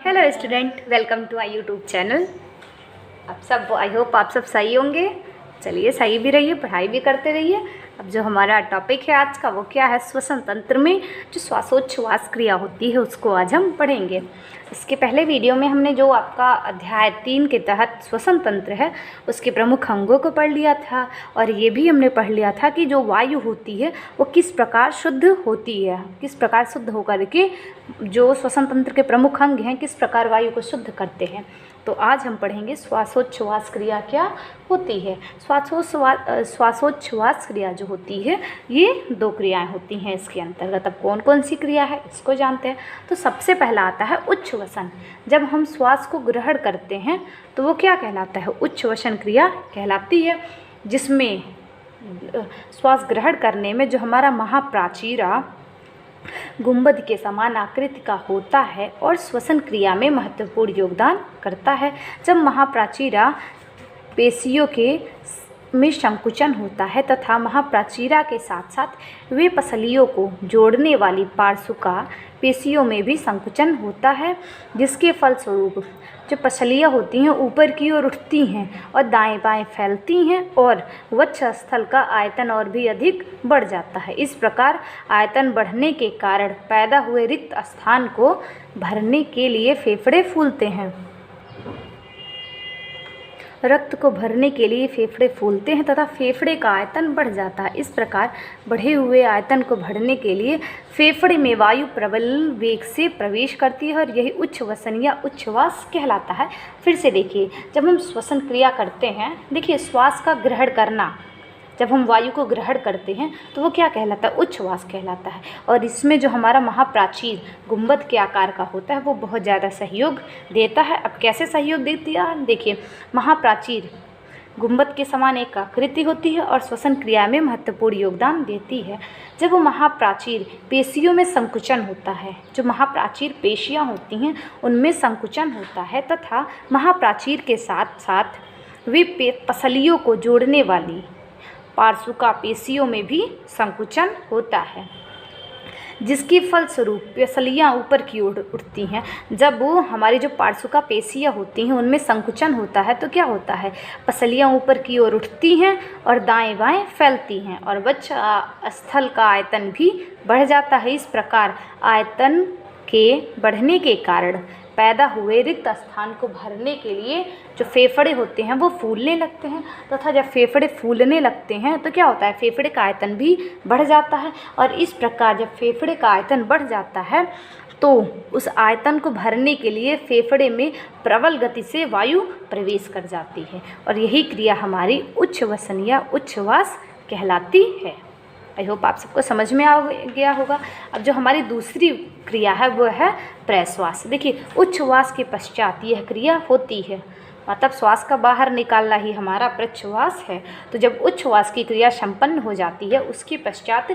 Hello student, welcome to my YouTube channel. आप सब I hope आप सब सही होंगे। चलिए सही भी रहिए, पढ़ाई भी करते रहिए। अब जो हमारा टॉपिक है आज का वो क्या है, श्वसन तंत्र में जो श्वासोच्छ्वास क्रिया होती है उसको आज हम पढ़ेंगे। इसके पहले वीडियो में हमने जो आपका अध्याय 3 के तहत श्वसन तंत्र है उसके प्रमुख अंगों को पढ़ लिया था, और ये भी हमने पढ़ लिया था कि जो वायु होती है वो किस प्रकार शुद्ध होती है, किस प्रकार शुद्ध होकर के जो श्वसन तंत्र के प्रमुख अंग हैं किस प्रकार वायु को शुद्ध करते हैं। तो आज हम पढ़ेंगे श्वासोच्छ्वास क्रिया क्या होती है। श्वासोच्छ्वास क्रिया जो होती है ये 2 क्रियाएं होती हैं इसके अंतर्गत। अब कौन कौन सी क्रिया है इसको जानते हैं। तो सबसे पहला आता है उच्छ्वसन। जब हम श्वास को ग्रहण करते हैं तो वो क्या कहलाता है, उच्छ्वसन क्रिया कहलाती है, जिसमें श्वास ग्रहण करने में जो हमारा महाप्राचीरा गुंबद के समान आकृति का होता है और श्वसन क्रिया में महत्वपूर्ण योगदान करता है। जब महाप्राचीरा पेशियों के में संकुचन होता है तथा महाप्राचीरा के साथ साथ वे पसलियों को जोड़ने वाली पार्श्विका पेशियों में भी संकुचन होता है, जिसके फलस्वरूप जो पसलियाँ होती हैं ऊपर की ओर उठती हैं और दाएं बाएं फैलती हैं और वक्ष स्थल का आयतन और भी अधिक बढ़ जाता है। इस प्रकार आयतन बढ़ने के कारण पैदा हुए रिक्त स्थान को भरने के लिए फेफड़े फूलते हैं। रक्त को भरने के लिए फेफड़े फूलते हैं तथा फेफड़े का आयतन बढ़ जाता है। इस प्रकार बढ़े हुए आयतन को भरने के लिए फेफड़े में वायु प्रबल वेग से प्रवेश करती है और यही उच्छ्वसन या उच्छ्वास कहलाता है। फिर से देखिए, जब हम श्वसन क्रिया करते हैं, देखिए श्वास का ग्रहण करना, जब हम वायु को ग्रहण करते हैं तो वो क्या कहलाता है, उच्छ्वास कहलाता है। और इसमें जो हमारा महाप्राचीर गुंबद के आकार का होता है वो बहुत ज़्यादा सहयोग देता है। अब कैसे सहयोग देती है, देखिए महाप्राचीर गुंबद के समान एक आकृति होती है और श्वसन क्रिया में महत्वपूर्ण योगदान देती है। जब वो महाप्राचीर पेशियों में संकुचन होता है, जो महाप्राचीर पेशियाँ होती हैं उनमें संकुचन होता है तथा महाप्राचीर के साथ साथ वे पसलियों को जोड़ने वाली पार्श्विका पेशियों में भी संकुचन होता है, जिसके फलस्वरूप पसलियाँ ऊपर की ओर उठती हैं। जब वो हमारी जो पार्श्विका पेशियाँ होती हैं उनमें संकुचन होता है तो क्या होता है, पसलियाँ ऊपर की ओर उठती हैं और दाएं बाएं फैलती हैं और वक्ष स्थल का आयतन भी बढ़ जाता है। इस प्रकार आयतन के बढ़ने के कारण पैदा हुए रिक्त स्थान को भरने के लिए जो फेफड़े होते हैं वो फूलने लगते हैं तथा जब फेफड़े फूलने लगते हैं तो क्या होता है, फेफड़े का आयतन भी बढ़ जाता है। और इस प्रकार जब फेफड़े का आयतन बढ़ जाता है तो उस आयतन को भरने के लिए फेफड़े में प्रबल गति से वायु प्रवेश कर जाती है और यही क्रिया हमारी उच्छ्वसन या उच्छ्वास कहलाती है। आई होप आप सबको समझ में आ गया होगा। अब जो हमारी दूसरी क्रिया है वो है प्रश्वास। देखिए उच्छ्वास के पश्चात यह क्रिया होती है, मतलब श्वास का बाहर निकालना ही हमारा प्रश्वास है। तो जब उच्छ्वास की क्रिया संपन्न हो जाती है उसके पश्चात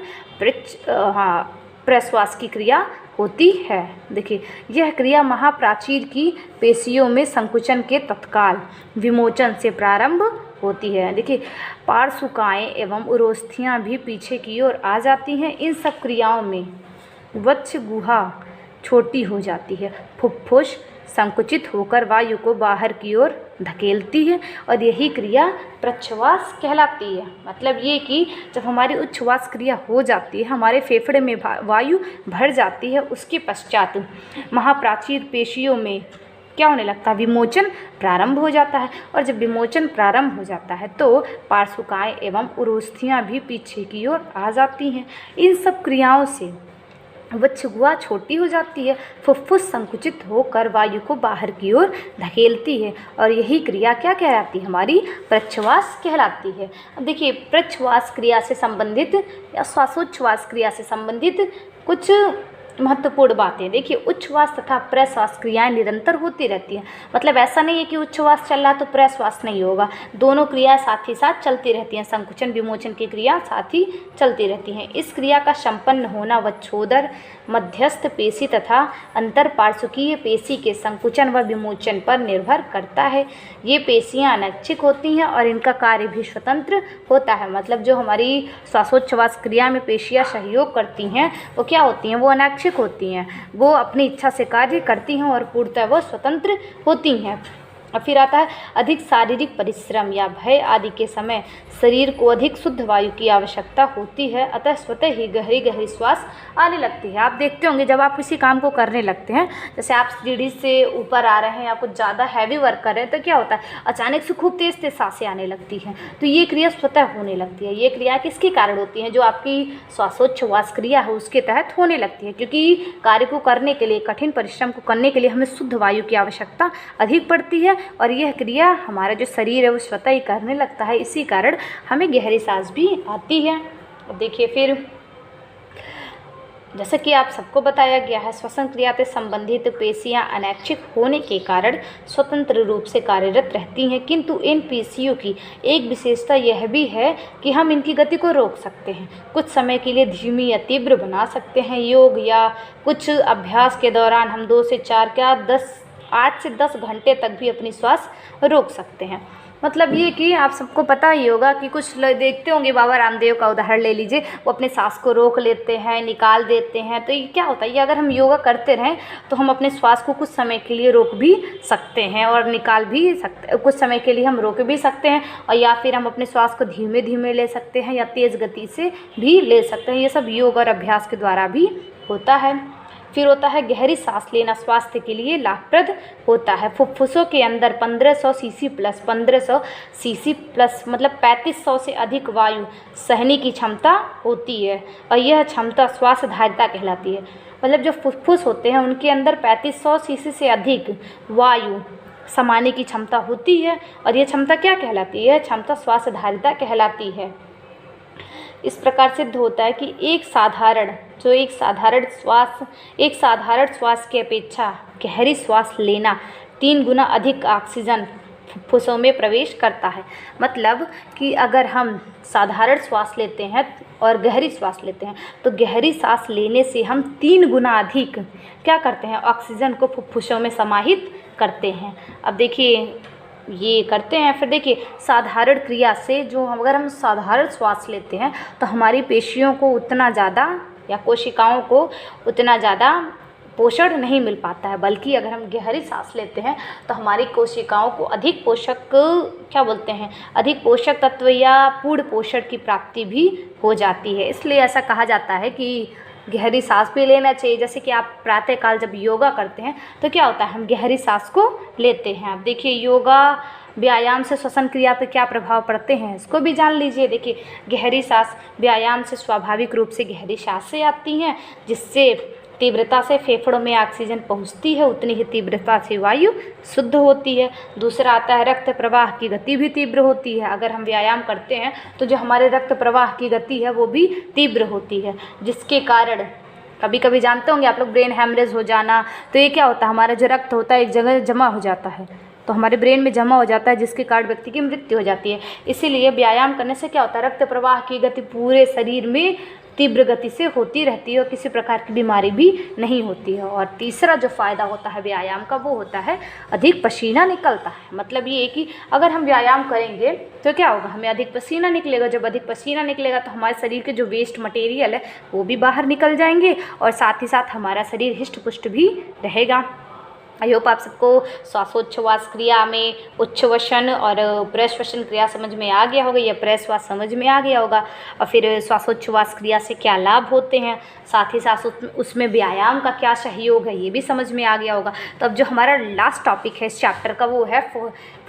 प्रश्वास की क्रिया होती है। देखिए यह क्रिया महाप्राचीर की पेशियों में संकुचन के तत्काल विमोचन से प्रारंभ होती है। देखिए पार्श्विकाएँ एवं उरोस्थियाँ भी पीछे की ओर आ जाती हैं। इन सब क्रियाओं में वक्ष गुहा छोटी हो जाती है, फुफ्फुस संकुचित होकर वायु को बाहर की ओर धकेलती है और यही क्रिया प्रश्वास कहलाती है। मतलब ये कि जब हमारी उच्छ्वास क्रिया हो जाती है, हमारे फेफड़े में वायु भर जाती है, उसके पश्चात महाप्राचीर पेशियों में क्या होने लगता है, विमोचन प्रारंभ हो जाता है। और जब विमोचन प्रारंभ हो जाता है तो पार्श्विकाएँ एवं उरोस्थियाँ भी पीछे की ओर आ जाती हैं। इन सब क्रियाओं से वक्ष गुहा छोटी हो जाती है, फुफ्फुस संकुचित होकर वायु को बाहर की ओर धकेलती है और यही क्रिया क्या कहलाती है, हमारी प्रश्वास कहलाती है। अब देखिए प्रश्वास क्रिया से संबंधित या श्वासोच्छ्वास क्रिया से संबंधित कुछ महत्वपूर्ण बातें। देखिए उच्छ्वास तथा प्रश्वास क्रियाएं निरंतर होती रहती हैं, मतलब ऐसा नहीं है कि उच्छ्वास चल रहा तो प्रश्वास नहीं होगा, दोनों क्रिया साथ ही साथ चलती रहती हैं। संकुचन विमोचन की क्रिया साथ ही चलती रहती हैं। इस क्रिया का संपन्न होना वक्षोदर मध्यस्थ पेशी तथा अंतरपार्श्विकीय पेशी के संकुचन व विमोचन पर निर्भर करता है। ये पेशियां अनैच्छिक होती हैं और इनका कार्य भी स्वतंत्र होता है। मतलब जो हमारी श्वासोच्छ्वास क्रिया में पेशियां सहयोग करती हैं वो क्या होती हैं, वो अनैच्छिक होती हैं, वो अपनी इच्छा से कार्य करती हैं और पूर्णतः वो स्वतंत्र होती हैं। और फिर आता है अधिक शारीरिक परिश्रम या भय आदि के समय शरीर को अधिक शुद्ध वायु की आवश्यकता होती है, अतः स्वतः ही गहरी गहरी श्वास आने लगती है। आप देखते होंगे जब आप किसी काम को करने लगते हैं, जैसे आप सीढ़ी से ऊपर आ रहे हैं या कुछ ज़्यादा हैवी वर्क कर रहे हैं, तो क्या होता है अचानक से खूब तेज़ तेज़ सांसें आने लगती हैं। तो ये क्रिया स्वतः होने लगती है। ये क्रिया किसके कारण होती है, जो आपकी श्वासोच्छ्वास क्रिया है उसके तहत होने लगती है, क्योंकि कार्य को करने के लिए, कठिन परिश्रम को करने के लिए हमें शुद्ध वायु की आवश्यकता अधिक पड़ती है और यह क्रिया हमारा जो शरीर है वो स्वतः ही करने लगता है। इसी कारण हमें गहरी सांस भी आती है। अब देखिए फिर जैसा कि आप सबको बताया गया है, श्वसन क्रिया से संबंधित पेशियां अनैच्छिक होने के कारण स्वतंत्र रूप से कार्यरत रहती हैं, किंतु इन पेशियों की एक विशेषता यह भी है कि हम इनकी गति को रोक सकते हैं, कुछ समय के लिए धीमी या तीव्र बना सकते हैं। योग या कुछ अभ्यास के दौरान हम 2 से 4 क्या 8 से 10 घंटे तक भी अपनी श्वास रोक सकते हैं। मतलब ये कि आप सबको पता ही होगा कि कुछ लोग देखते होंगे, बाबा रामदेव का उदाहरण ले लीजिए, वो अपने सांस को रोक लेते हैं, निकाल देते हैं। तो ये क्या होता है, ये अगर हम योगा करते रहें तो हम अपने श्वास को कुछ समय के लिए रोक भी सकते हैं और निकाल भी सकते, कुछ समय के लिए हम रोक भी सकते हैं, और या फिर हम अपने श्वास को धीमे धीमे ले सकते हैं या तेज़ गति से भी ले सकते हैं। ये सब योग और अभ्यास के द्वारा भी होता है। फिर होता है गहरी सांस लेना स्वास्थ्य के लिए लाभप्रद होता है। फुफ्फुसों के अंदर 1500 सीसी प्लस 1500 सीसी प्लस मतलब 3500 से अधिक वायु सहने की क्षमता होती है और यह क्षमता श्वास धारिता कहलाती है। मतलब जो फुफ्फुस होते हैं उनके अंदर 3500 सीसी से अधिक वायु समाने की क्षमता होती है और यह क्षमता क्या कहलाती है, क्षमता श्वास धारिता कहलाती है। इस प्रकार सिद्ध होता है कि एक साधारण श्वास की अपेक्षा गहरी श्वास लेना 3 गुना अधिक ऑक्सीजन फुफ्फुसों में प्रवेश करता है। मतलब कि अगर हम साधारण श्वास लेते हैं और गहरी श्वास लेते हैं तो गहरी सांस लेने से हम 3 गुना अधिक क्या करते हैं, ऑक्सीजन को फुफ्फुसों में समाहित करते हैं। अब देखिए ये करते हैं। फिर देखिए साधारण क्रिया से जो अगर हम साधारण श्वास लेते हैं तो हमारी पेशियों को उतना ज़्यादा या कोशिकाओं को उतना ज़्यादा पोषण नहीं मिल पाता है, बल्कि अगर हम गहरी सांस लेते हैं तो हमारी कोशिकाओं को अधिक पोषक क्या बोलते हैं, अधिक पोषक तत्व या पूर्ण पोषण की प्राप्ति भी हो जाती है। इसलिए ऐसा कहा जाता है कि गहरी सांस भी लेना चाहिए। जैसे कि आप प्रातःकाल जब योगा करते हैं तो क्या होता है, हम गहरी सांस को लेते हैं। आप देखिए योगा व्यायाम से श्वसन क्रिया पर क्या प्रभाव पड़ते हैं इसको भी जान लीजिए। देखिए गहरी सांस व्यायाम से स्वाभाविक रूप से गहरी सांसें आती हैं, जिससे तीव्रता से फेफड़ों में ऑक्सीजन पहुंचती है, उतनी ही तीव्रता से वायु शुद्ध होती है। दूसरा आता है रक्त प्रवाह की गति भी तीव्र होती है। अगर हम व्यायाम करते हैं तो जो हमारे रक्त प्रवाह की गति है वो भी तीव्र होती है, जिसके कारण कभी कभी जानते होंगे आप लोग ब्रेन हैमरेज हो जाना। तो ये क्या होता है, हमारा जो रक्त होता है एक जगह जमा हो जाता है, तो हमारे ब्रेन में जमा हो जाता है, जिसके कारण व्यक्ति की मृत्यु हो जाती है। इसीलिए व्यायाम करने से क्या होता है, रक्त प्रवाह की गति पूरे शरीर में तीव्र गति से होती रहती है और किसी प्रकार की बीमारी भी नहीं होती है। और तीसरा जो फ़ायदा होता है व्यायाम का वो होता है अधिक पसीना निकलता है। मतलब ये कि अगर हम व्यायाम करेंगे तो क्या होगा, हमें अधिक पसीना निकलेगा। जब अधिक पसीना निकलेगा तो हमारे शरीर के जो वेस्ट मटेरियल है वो भी बाहर निकल जाएंगे और साथ ही साथ हमारा शरीर हिष्ट पुष्ट भी रहेगा। आई होप आप सबको श्वासोच्छ्वास क्रिया में उच्छ्वसन और प्रश्वसन क्रिया समझ में आ गया होगा, या प्रश्वास समझ में आ गया होगा। और फिर श्वासोच्छ्वास क्रिया से क्या लाभ होते हैं, साथ ही साथ उसमें व्यायाम का क्या सहयोग है ये भी समझ में आ गया होगा। तो अब जो हमारा लास्ट टॉपिक है इस चैप्टर का वो है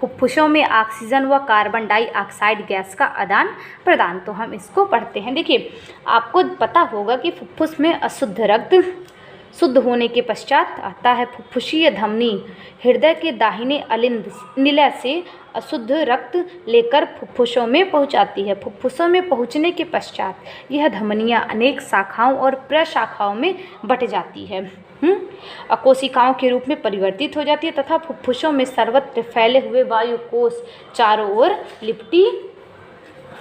फुफ्फुसों में ऑक्सीजन व कार्बन डाइऑक्साइड गैस का आदान प्रदान। तो हम इसको पढ़ते हैं। देखिए आपको पता होगा कि फुफ्फुस में अशुद्ध रक्त शुद्ध होने के पश्चात आता है फुफ्फुसीय धमनी, हृदय के दाहिने निलय से अशुद्ध रक्त लेकर फुफ्फुसों में पहुंचाती है। फुफ्फुसों में पहुंचने के पश्चात यह धमनियां अनेक शाखाओं और प्रशाखाओं में बट जाती है और कोशिकाओं के रूप में परिवर्तित हो जाती है तथा फुफ्फुसों में सर्वत्र फैले हुए वायु कोश चारों ओर लिपटी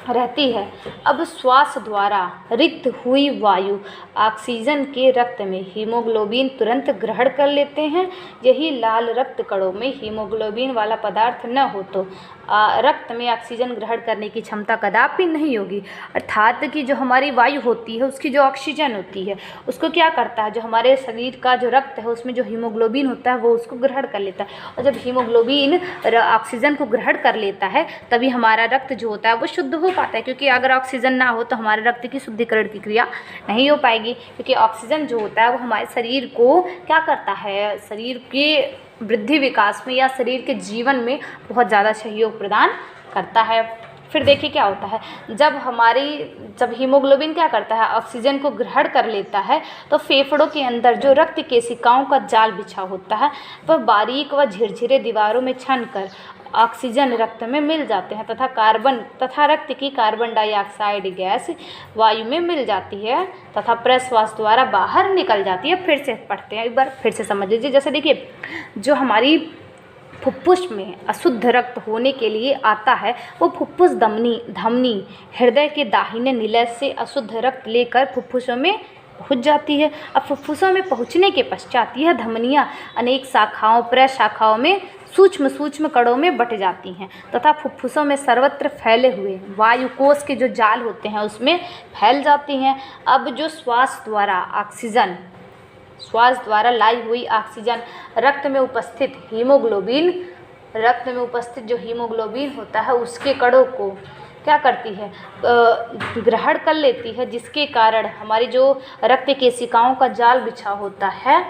रहती है। अब श्वास द्वारा रिक्त हुई वायु ऑक्सीजन के रक्त में हीमोग्लोबिन तुरंत ग्रहण कर लेते हैं। यही लाल रक्त कणों में हीमोग्लोबिन वाला पदार्थ न हो तो रक्त में ऑक्सीजन ग्रहण करने की क्षमता कदापि नहीं होगी। अर्थात कि जो हमारी वायु होती है उसकी जो ऑक्सीजन होती है उसको क्या करता है, जो हमारे शरीर का जो रक्त है उसमें जो हीमोग्लोबिन होता है वो उसको ग्रहण कर लेता है, और जब हीमोग्लोबिन ऑक्सीजन को ग्रहण कर लेता है तभी हमारा रक्त जो होता है वो शुद्ध हो पाता है। क्योंकि अगर ऑक्सीजन ना हो तो हमारे रक्त की शुद्धिकरण की क्रिया नहीं हो पाएगी, क्योंकि ऑक्सीजन जो होता है वो हमारे शरीर को क्या करता है, शरीर के वृद्धि विकास में या शरीर के जीवन में बहुत ज़्यादा सहयोग प्रदान करता है। फिर देखिए क्या होता है, जब हीमोग्लोबिन क्या करता है, ऑक्सीजन को ग्रहण कर लेता है तो फेफड़ों के अंदर जो रक्त केशिकाओं का जाल बिछा होता है वह बारीक व झिरझिरे दीवारों में छनकर ऑक्सीजन रक्त में मिल जाते हैं तथा रक्त की कार्बन डाइऑक्साइड गैस वायु में मिल जाती है तथा प्रश्वास द्वारा बाहर निकल जाती है। फिर से पढ़ते हैं, एक बार फिर से समझ लीजिए। जैसे देखिए, जो हमारी फुफ्फुस में अशुद्ध रक्त होने के लिए आता है वो फुफ्फुस धमनी हृदय के दाहिने निलय से अशुद्ध रक्त लेकर फुफ्फुसों में पहुंच जाती है। अब फुफ्फुसों में पहुंचने के पश्चात यह धमनियां अनेक शाखाओं प्रशाखाओं में सूक्ष्म कणों में बट जाती हैं तथा फुफ्फुसों में सर्वत्र फैले हुए वायुकोश के जो जाल होते हैं उसमें फैल जाती हैं। अब जो श्वास द्वारा लाई हुई ऑक्सीजन रक्त में उपस्थित जो हीमोग्लोबिन होता है उसके कणों को क्या करती है, ग्रहण कर लेती है, जिसके कारण हमारी जो रक्त केशिकाओं का जाल बिछा होता है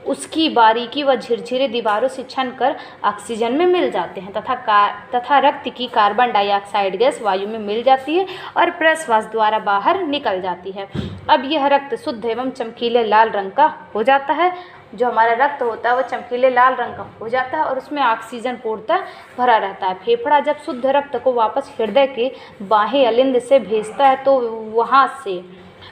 उसकी बारीकी व झिरझिरे दीवारों से छनकर ऑक्सीजन में मिल जाते हैं तथा रक्त की कार्बन डाइऑक्साइड गैस वायु में मिल जाती है और प्रश्वास द्वारा बाहर निकल जाती है। अब यह रक्त शुद्ध एवं चमकीले लाल रंग का हो जाता है। जो हमारा रक्त होता है वो चमकीले लाल रंग का हो जाता है और उसमें ऑक्सीजन पूर्णतः भरा रहता है। फेफड़ा जब शुद्ध रक्त को वापस हृदय के बाह्य अलिंद से भेजता है तो वहाँ से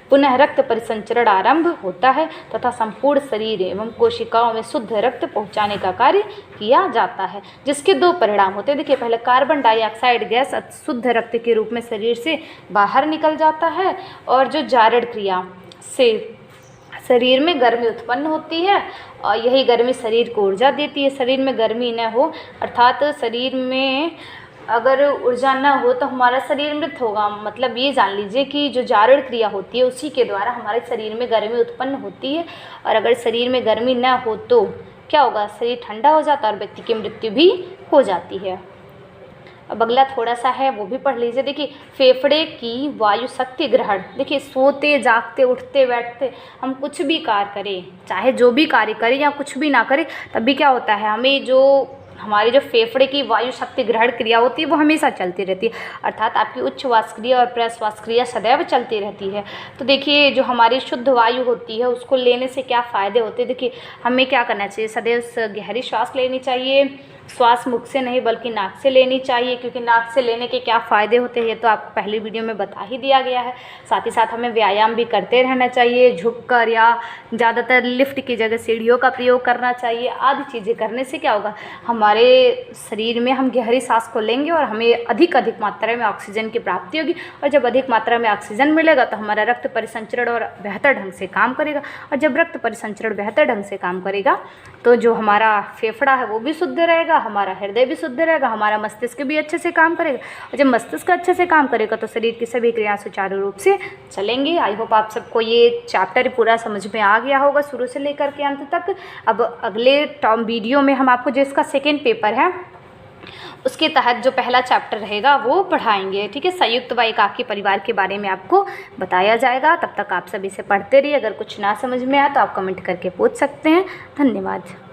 पुनः रक्त परिसंचरण आरंभ होता है तथा संपूर्ण शरीर एवं कोशिकाओं में शुद्ध रक्त पहुंचाने का कार्य किया जाता है, जिसके दो परिणाम होते हैं। देखिए, पहले कार्बन डाइऑक्साइड गैस शुद्ध रक्त के रूप में शरीर से बाहर निकल जाता है और जो जारण क्रिया से शरीर में गर्मी उत्पन्न होती है और यही गर्मी शरीर को ऊर्जा देती है। शरीर में गर्मी न हो अर्थात शरीर में अगर ऊर्जा न हो तो हमारा शरीर मृत होगा। मतलब ये जान लीजिए कि जो जारण क्रिया होती है उसी के द्वारा हमारे शरीर में गर्मी उत्पन्न होती है, और अगर शरीर में गर्मी न हो तो क्या होगा, शरीर ठंडा हो जाता है और व्यक्ति की मृत्यु भी हो जाती है। अब अगला थोड़ा सा है वो भी पढ़ लीजिए। देखिए, फेफड़े की वायु शक्ति ग्रहण। देखिए, सोते जागते उठते बैठते हम कुछ भी कार्य करें, चाहे जो भी कार्य करें या कुछ भी ना करें, तब भी क्या होता है, हमें जो हमारी जो फेफड़े की वायु शक्ति ग्रहण क्रिया होती है वो हमेशा चलती रहती है। अर्थात आपकी उच्छ्वास क्रिया और प्रश्वास क्रिया सदैव चलती रहती है। तो देखिए, जो हमारी शुद्ध वायु होती है उसको लेने से क्या फ़ायदे होते हैं। देखिए, हमें क्या करना चाहिए, सदैव गहरी श्वास लेनी चाहिए। श्वास मुख से नहीं बल्कि नाक से लेनी चाहिए, क्योंकि नाक से लेने के क्या फ़ायदे होते हैं ये तो आपको पहले वीडियो में बता ही दिया गया है। साथ ही साथ हमें व्यायाम भी करते रहना चाहिए, झुककर या ज़्यादातर लिफ्ट की जगह सीढ़ियों का प्रयोग करना चाहिए। आदि चीज़ें करने से क्या होगा, हमारे शरीर में हम गहरी सांस को लेंगे और हमें अधिक मात्रा में ऑक्सीजन की प्राप्ति होगी, और जब अधिक मात्रा में ऑक्सीजन मिलेगा तो हमारा रक्त परिसंचरण और बेहतर ढंग से काम करेगा, और जब रक्त परिसंचरण बेहतर ढंग से काम करेगा तो जो हमारा फेफड़ा है वो भी शुद्ध रहेगा, हमारा हृदय भी शुद्ध रहेगा, हमारा मस्तिष्क भी अच्छे से काम करेगा, और जब मस्तिष्क अच्छे से काम करेगा तो शरीर की सभी क्रियाएं सुचारू रूप से चलेंगी। आई होप आप सबको ये चैप्टर पूरा समझ में आ गया होगा शुरू से लेकर के अंत तक। अब अगले वीडियो में हम आपको जो इसका सेकेंड पेपर है उसके तहत जो पहला चैप्टर रहेगा वो पढ़ाएंगे। ठीक है, संयुक्त व एकाकी परिवार के बारे में आपको बताया जाएगा। तब तक आप सभी से पढ़ते रहिए। अगर कुछ ना समझ में आए तो आप कमेंट करके पूछ सकते हैं। धन्यवाद।